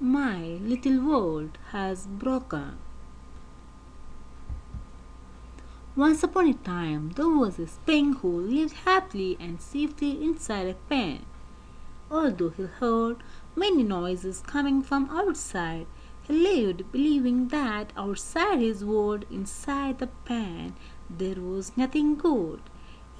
My little world has broken. Once upon a time, there was a spring who lived happily and safely inside a pen. Although he heard many noises coming from outside, he lived believing that outside his world, inside the pen, there was nothing good.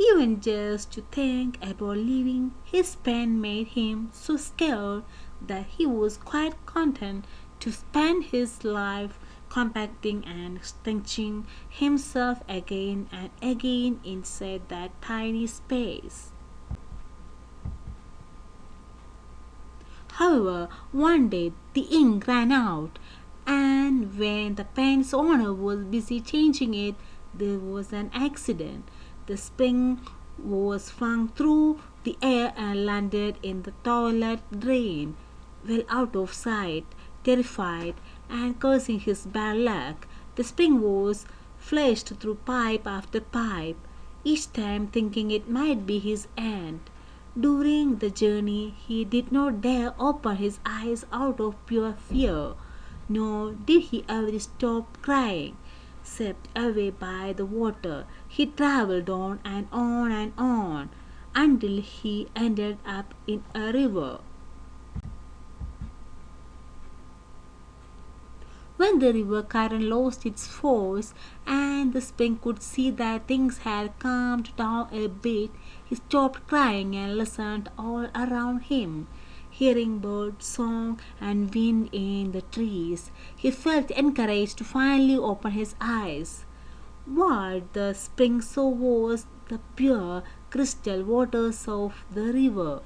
Even just to think about leaving his pen made him so scared that he was quite content to spend his life compacting and stretching himself again and again inside that tiny space. However, one day the ink ran out, and when the pen's owner was busy changing it, there was an accident. The spring was flung through the air and landed in the toilet drain, well out of sight. Terrified and cursing his bad luck, the spring was flashed through pipe after pipe, each time thinking it might be his end. During the journey, he did not dare open his eyes out of pure fear, nor did he ever stop crying. Swept away by the water, he travelled on and on until he ended up in a river. When the river current lost its force and the spring could see that things had calmed down a bit, he stopped crying and listened all around him. Hearing bird song and wind in the trees, he felt encouraged to finally open his eyes. What the spring saw was the pure crystal waters of the river,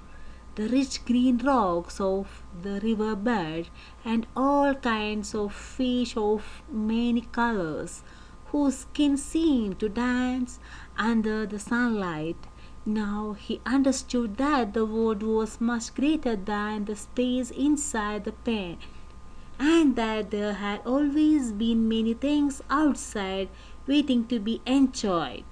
the rich green rocks of the river bed, and all kinds of fish of many colors, whose skin seemed to dance under the sunlight. Now he understood that the world was much greater than the space inside the pen, and that there had always been many things outside waiting to be enjoyed.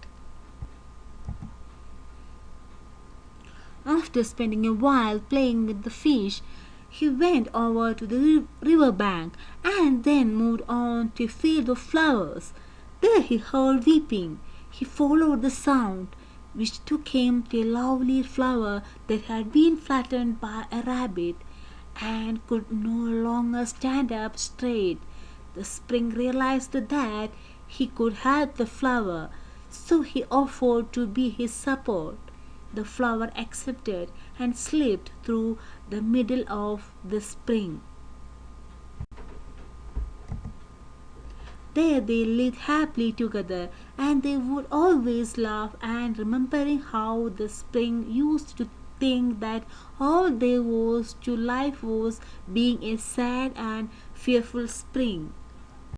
After spending a while playing with the fish, he went over to the river bank and then moved on to a field of flowers. There he heard weeping. He followed the sound, which took him to a lovely flower that had been flattened by a rabbit and could no longer stand up straight. The spring realized that he could help the flower, so he offered to be his support. The flower accepted and slipped through the middle of the spring. There they lived happily together, and they would always laugh and remembering how the spring used to think that all there was to life was being a sad and fearful spring.